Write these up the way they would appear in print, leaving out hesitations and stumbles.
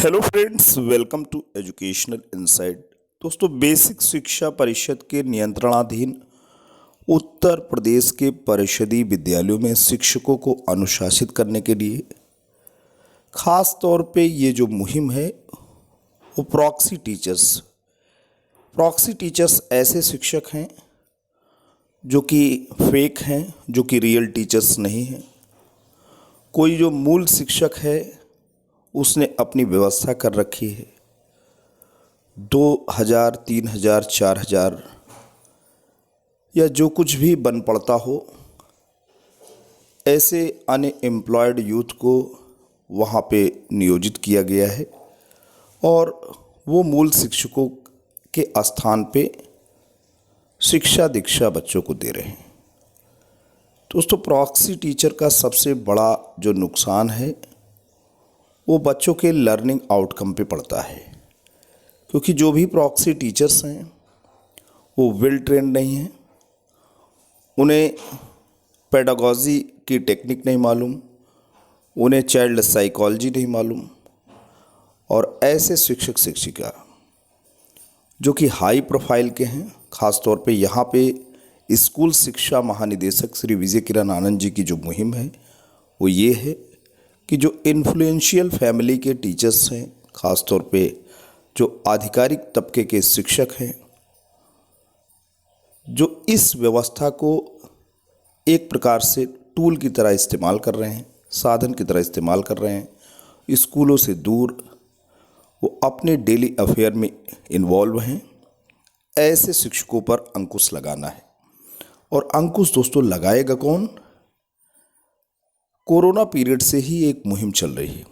Hello friends, welcome to educational insight. दोस्तों, basic Shiksha Parishad के नियंत्रणाधीन उत्तर प्रदेश के परिषदीय विद्यालयों में शिक्षकों को अनुशासित करने के लिए खास तौर पे ये जो मुहिम है वो प्रॉक्सी टीचर्स ऐसे शिक्षक हैं जो कि फेक हैं, जो कि रियल टीचर्स नहीं हैं। कोई जो मूल शिक्षक है उसने अपनी व्यवस्था कर रखी है, 2,000, 3,000, 4,000 या जो कुछ भी बन पड़ता हो, ऐसे अनएम्प्लॉयड यूथ को वहाँ पे नियोजित किया गया है और वो मूल शिक्षकों के स्थान पे शिक्षा दीक्षा बच्चों को दे रहे हैं। दोस्तों, प्रॉक्सी टीचर का सबसे बड़ा जो नुकसान है वो बच्चों के लर्निंग आउटकम पे पड़ता है, क्योंकि जो भी प्रॉक्सी टीचर्स हैं वो वेल ट्रेंड नहीं हैं, उन्हें पेडागॉजी की टेक्निक नहीं मालूम, उन्हें चाइल्ड साइकोलॉजी नहीं मालूम। और ऐसे शिक्षक शिक्षिका जो कि हाई प्रोफाइल के हैं, ख़ास तौर पे यहाँ पे स्कूल शिक्षा महानिदेशक श्री विजय किरण आनंद जी की जो मुहिम है वो ये है कि जो इन्फ्लुएंशियल फैमिली के टीचर्स हैं, ख़ास तौर पे जो आधिकारिक तबके के शिक्षक हैं, जो इस व्यवस्था को एक प्रकार से टूल की तरह इस्तेमाल कर रहे हैं, साधन की तरह इस्तेमाल कर रहे हैं, स्कूलों से दूर वो अपने डेली अफेयर में इन्वॉल्व हैं, ऐसे शिक्षकों पर अंकुश लगाना है। और अंकुश दोस्तों लगाएगा कौन? कोरोना पीरियड से ही एक मुहिम चल रही है।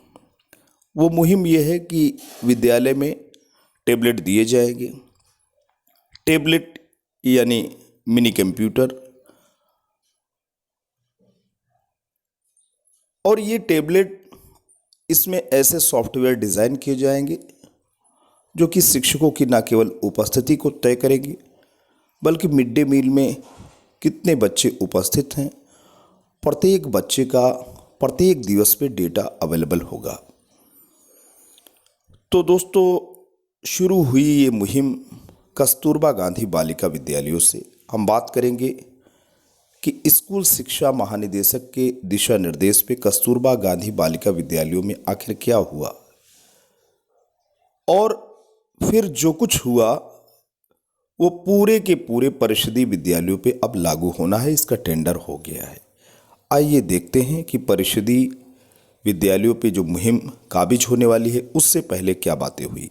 वो मुहिम ये है कि विद्यालय में टेबलेट दिए जाएंगे। टेबलेट यानी मिनी कंप्यूटर, और ये टेबलेट, इसमें ऐसे सॉफ्टवेयर डिज़ाइन किए जाएंगे जो कि शिक्षकों की न केवल उपस्थिति को तय करेंगे, बल्कि मिड डे मील में कितने बच्चे उपस्थित हैं, प्रत्येक बच्चे का प्रत्येक दिवस पे डेटा अवेलेबल होगा। तो दोस्तों, शुरू हुई ये मुहिम कस्तूरबा गांधी बालिका विद्यालयों से। हम बात करेंगे कि स्कूल शिक्षा महानिदेशक के दिशा निर्देश पे कस्तूरबा गांधी बालिका विद्यालयों में आखिर क्या हुआ, और फिर जो कुछ हुआ वो पूरे के पूरे परिषदीय विद्यालयों पे अब लागू होना है। इसका टेंडर हो गया है। आइए देखते हैं कि परिषदीय विद्यालयों पे जो मुहिम काबिज होने वाली है उससे पहले क्या बातें हुई।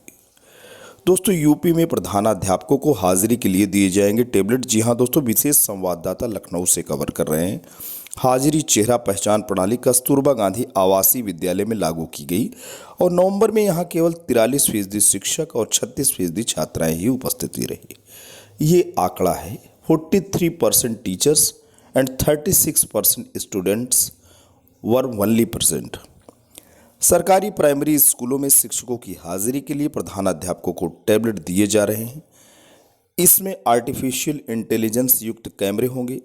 दोस्तों, यूपी में प्रधानाध्यापकों को हाजिरी के लिए दिए जाएंगे टेबलेट। जी हाँ दोस्तों, विशेष संवाददाता लखनऊ से कवर कर रहे हैं। हाजिरी चेहरा पहचान प्रणाली कस्तूरबा गांधी आवासीय विद्यालय में लागू की गई और नवंबर में यहाँ केवल 43% शिक्षक और 36% छात्राएं ही उपस्थित रही। ये आंकड़ा है। 43% teachers and 36% students were only present. सरकारी प्राइमरी स्कूलों में शिक्षकों की हाजिरी के लिए प्रधानाध्यापकों को टैबलेट दिए जा रहे हैं। इसमें आर्टिफिशियल इंटेलिजेंस युक्त कैमरे होंगे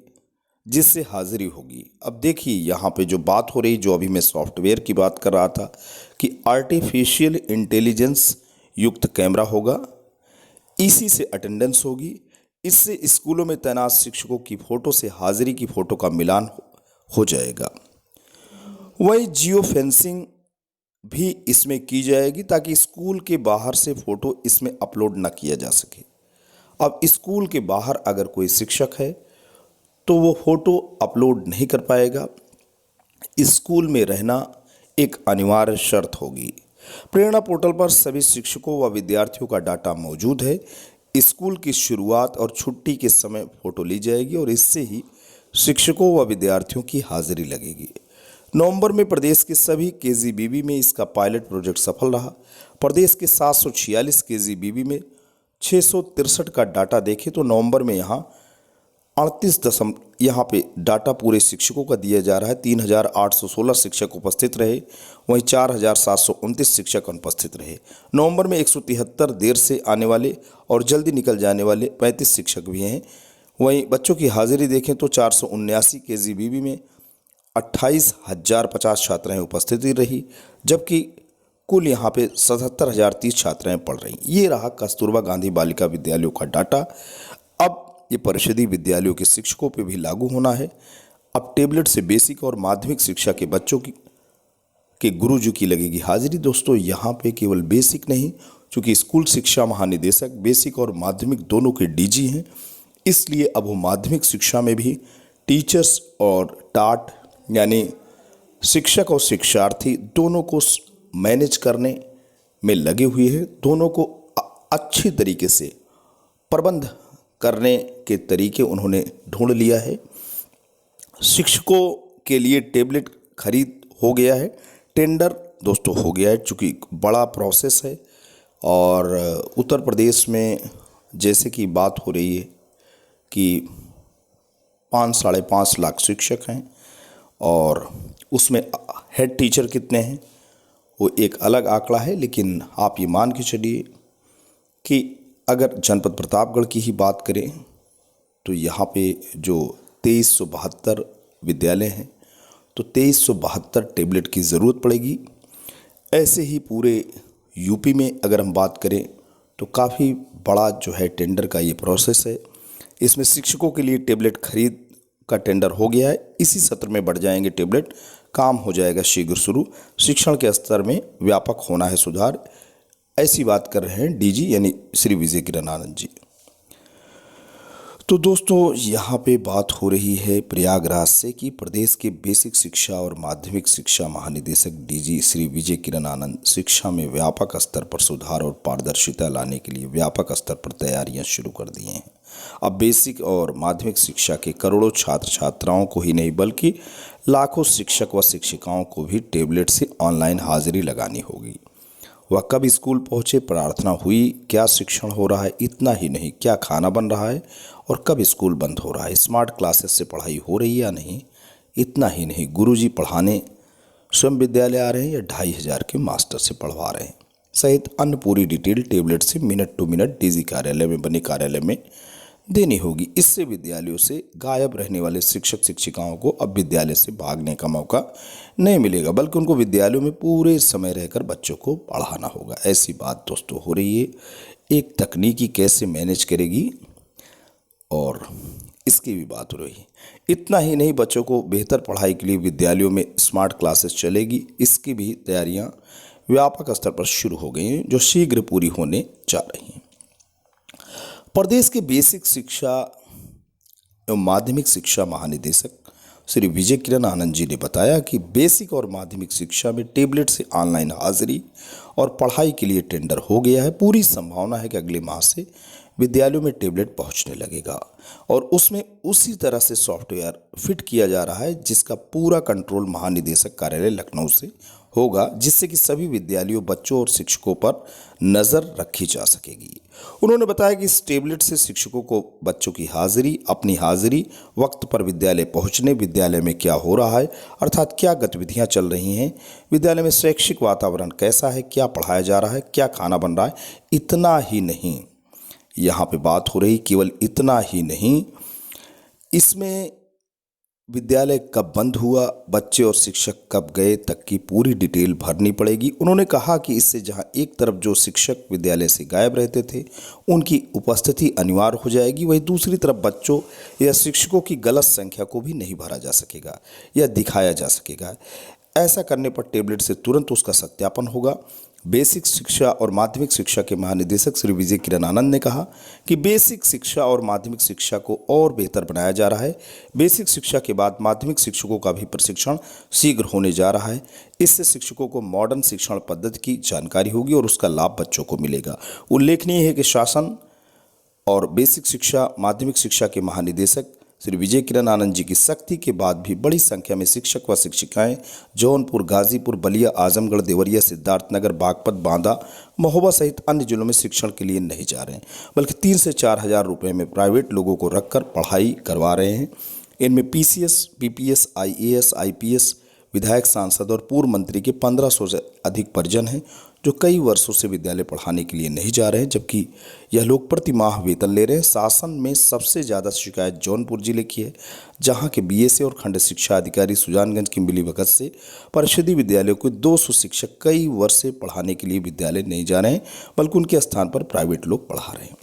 जिससे हाजिरी होगी। अब देखिए, यहाँ पे जो बात हो रही, जो अभी मैं सॉफ्टवेयर की बात कर रहा था कि आर्टिफिशियल इंटेलिजेंस युक्त कैमरा होगा, इसी से अटेंडेंस होगी। इससे स्कूलों में तैनात शिक्षकों की फ़ोटो से हाजिरी की फ़ोटो का मिलान हो जाएगा। वही जियो फेंसिंग भी इसमें की जाएगी ताकि स्कूल के बाहर से फ़ोटो इसमें अपलोड ना किया जा सके। अब स्कूल के बाहर अगर कोई शिक्षक है तो वो फ़ोटो अपलोड नहीं कर पाएगा। स्कूल में रहना एक अनिवार्य शर्त होगी। प्रेरणा पोर्टल पर सभी शिक्षकों व विद्यार्थियों का डाटा मौजूद है। स्कूल की शुरुआत और छुट्टी के समय फ़ोटो ली जाएगी और इससे ही शिक्षकों व विद्यार्थियों की हाजिरी लगेगी। नवंबर में प्रदेश के सभी केजीबीवी में इसका पायलट प्रोजेक्ट सफल रहा। प्रदेश के 746 केजीबीवी में 663 का डाटा देखें तो नवंबर में यहाँ 38 यहाँ पे डाटा पूरे शिक्षकों का दिया जा रहा है। 3,816 शिक्षक उपस्थित रहे, वहीं 4,729 शिक्षक अनुपस्थित रहे। नवंबर में 173 देर से आने वाले और जल्दी निकल जाने वाले 35 शिक्षक भी हैं। वहीं बच्चों की हाजिरी देखें तो 479 केजीबीवी में 28,050 छात्राएं उपस्थित रही, जबकि कुल यहाँ पे 77,030 छात्राएं पढ़ रही। ये रहा कस्तूरबा गांधी बालिका विद्यालयों का डाटा। अब ये परिषदीय विद्यालयों के शिक्षकों पे भी लागू होना है। अब टेबलेट से बेसिक और माध्यमिक शिक्षा के बच्चों के गुरुजी की लगेगी हाजिरी। दोस्तों यहाँ पे केवल बेसिक नहीं, चूँकि स्कूल शिक्षा महानिदेशक बेसिक और माध्यमिक दोनों के डीजी हैं, इसलिए अब वो माध्यमिक शिक्षा में भी टीचर्स और टाट यानी शिक्षक और शिक्षार्थी दोनों को मैनेज करने में लगे हुए हैं। दोनों को अच्छी तरीके से प्रबंध करने के तरीके उन्होंने ढूंढ लिया है। शिक्षकों के लिए टेबलेट खरीद हो गया है, टेंडर दोस्तों हो गया है, चूँकि बड़ा प्रोसेस है। और उत्तर प्रदेश में जैसे कि बात हो रही है कि 5 साढ़े 5 लाख शिक्षक हैं और उसमें हेड टीचर कितने हैं वो एक अलग आंकड़ा है, लेकिन आप ये मान के चलिए कि अगर जनपद प्रतापगढ़ की ही बात करें तो यहाँ पे जो 2372 विद्यालय हैं तो 2372 टेबलेट की ज़रूरत पड़ेगी। ऐसे ही पूरे यूपी में अगर हम बात करें तो काफ़ी बड़ा जो है टेंडर का ये प्रोसेस है। इसमें शिक्षकों के लिए टेबलेट खरीद का टेंडर हो गया है। इसी सत्र में बढ़ जाएंगे टेबलेट, काम हो जाएगा शीघ्र शुरू। शिक्षण के स्तर में व्यापक होना है सुधार, ऐसी बात कर रहे हैं डीजी यानी श्री विजय किरण आनंद जी। तो दोस्तों यहाँ पे बात हो रही है प्रयागराज से कि प्रदेश के बेसिक शिक्षा और माध्यमिक शिक्षा महानिदेशक डीजी श्री विजय किरण आनंद शिक्षा में व्यापक स्तर पर सुधार और पारदर्शिता लाने के लिए व्यापक स्तर पर तैयारियां शुरू कर दी हैं। अब बेसिक और माध्यमिक शिक्षा के करोड़ों छात्र छात्राओं को ही नहीं बल्कि लाखों शिक्षक व शिक्षिकाओं को भी टेबलेट से ऑनलाइन हाजिरी लगानी होगी। वह कब स्कूल पहुँचे, प्रार्थना हुई, क्या शिक्षण हो रहा है, इतना ही नहीं क्या खाना बन रहा है और कब स्कूल बंद हो रहा है, स्मार्ट क्लासेस से पढ़ाई हो रही है या नहीं, इतना ही नहीं गुरुजी पढ़ाने स्वयं विद्यालय आ रहे हैं या 2500 के मास्टर से पढ़वा रहे हैं, सहित अन्य पूरी डिटेल टेबलेट से मिनट टू मिनट डीजी कार्यालय में बने कार्यालय में देनी होगी। इससे विद्यालयों से गायब रहने वाले शिक्षक शिक्षिकाओं को अब विद्यालय से भागने का मौका नहीं मिलेगा, बल्कि उनको विद्यालयों में पूरे समय रहकर बच्चों को पढ़ाना होगा। ऐसी बात दोस्तों हो रही है। एक तकनीकी कैसे मैनेज करेगी और इसकी भी बात हो रही है। इतना ही नहीं, बच्चों को बेहतर पढ़ाई के लिए विद्यालयों में स्मार्ट क्लासेस चलेगी, इसकी भी तैयारियां व्यापक स्तर पर शुरू हो गई हैं जो शीघ्र पूरी होने जा रही हैं। प्रदेश के बेसिक शिक्षा एवं माध्यमिक शिक्षा महानिदेशक श्री विजय किरण आनंद जी ने बताया कि बेसिक और माध्यमिक शिक्षा में टेबलेट से ऑनलाइन हाजिरी और पढ़ाई के लिए टेंडर हो गया है। पूरी संभावना है कि अगले माह से विद्यालयों में टेबलेट पहुंचने लगेगा और उसमें उसी तरह से सॉफ्टवेयर फिट किया जा रहा है जिसका पूरा कंट्रोल महानिदेशक कार्यालय लखनऊ से होगा, जिससे कि सभी विद्यालयों, बच्चों और शिक्षकों पर नज़र रखी जा सकेगी। उन्होंने बताया कि इस टेबलेट से शिक्षकों को बच्चों की हाजिरी, अपनी हाजिरी, वक्त पर विद्यालय पहुंचने, विद्यालय में क्या हो रहा है अर्थात क्या गतिविधियां चल रही हैं, विद्यालय में शैक्षिक वातावरण कैसा है, क्या पढ़ाया जा रहा है, क्या खाना बन रहा है, इतना ही नहीं, यहाँ पे बात हो रही केवल इतना ही नहीं, इसमें विद्यालय कब बंद हुआ, बच्चे और शिक्षक कब गए तक की पूरी डिटेल भरनी पड़ेगी। उन्होंने कहा कि इससे जहां एक तरफ जो शिक्षक विद्यालय से गायब रहते थे उनकी उपस्थिति अनिवार्य हो जाएगी, वहीं दूसरी तरफ बच्चों या शिक्षकों की गलत संख्या को भी नहीं भरा जा सकेगा या दिखाया जा सकेगा। ऐसा करने पर टेबलेट से तुरंत उसका सत्यापन होगा। बेसिक शिक्षा और माध्यमिक शिक्षा के महानिदेशक श्री विजय किरण आनंद ने कहा कि बेसिक शिक्षा और माध्यमिक शिक्षा को और बेहतर बनाया जा रहा है। बेसिक शिक्षा के बाद माध्यमिक शिक्षकों का भी प्रशिक्षण शीघ्र होने जा रहा है। इससे शिक्षकों को मॉडर्न शिक्षण पद्धति की जानकारी होगी और उसका लाभ बच्चों को मिलेगा। उल्लेखनीय है कि शासन और बेसिक शिक्षा माध्यमिक शिक्षा के महानिदेशक श्री विजय किरण आनंद जी की सख्ती के बाद भी बड़ी संख्या में शिक्षक व शिक्षिकाएं जौनपुर, गाजीपुर, बलिया, आजमगढ़, देवरिया, सिद्धार्थनगर, बागपत, बांदा, महोबा सहित अन्य जिलों में शिक्षण के लिए नहीं जा रहे हैं, बल्कि 3 से 4 हज़ार रुपये में प्राइवेट लोगों को रखकर पढ़ाई करवा रहे हैं। इनमें PCS, PPS, IAS, IPS, विधायक, सांसद और पूर्व मंत्री के 1500 से अधिक परिजन हैं जो कई वर्षों से विद्यालय पढ़ाने के लिए नहीं जा रहे हैं, जबकि यह लोग प्रति माह वेतन ले रहे हैं। शासन में सबसे ज़्यादा शिकायत जौनपुर जिले की है, जहां के बीएसए और खंड शिक्षा अधिकारी सुजानगंज की मिलीभगत से परिषदीय विद्यालयों के 200 शिक्षक कई वर्ष से पढ़ाने के लिए विद्यालय नहीं जा रहे हैं, बल्कि उनके स्थान पर प्राइवेट लोग पढ़ा रहे हैं।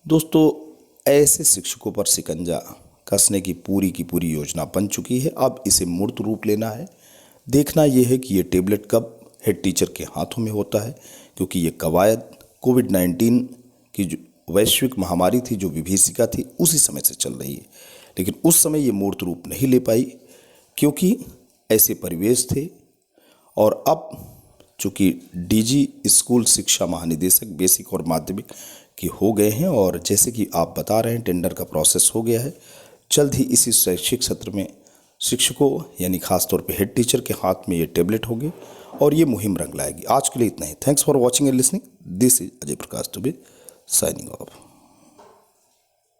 दोस्तों, ऐसे शिक्षकों पर शिकंजा कसने की पूरी योजना बन चुकी है। अब इसे मूर्त रूप लेना है। देखना यह है कि ये टेबलेट कब हेड टीचर के हाथों में होता है, क्योंकि ये कवायद कोविड-19 की जो वैश्विक महामारी थी, जो विभीषिका थी, उसी समय से चल रही है। लेकिन उस समय ये मूर्त रूप नहीं ले पाई, क्योंकि ऐसे परिवेश थे। और अब चूँकि डीजी स्कूल शिक्षा महानिदेशक बेसिक और माध्यमिक के हो गए हैं, और जैसे कि आप बता रहे हैं टेंडर का प्रोसेस हो गया है। जल्द ही इसी शैक्षिक सत्र में शिक्षकों यानी खासतौर पे हेड टीचर के हाथ में ये टेबलेट होंगे और ये मुहिम रंग लाएगी। आज के लिए इतना ही। Thanks for watching and listening. This is Ajay Prakash Dubey signing of.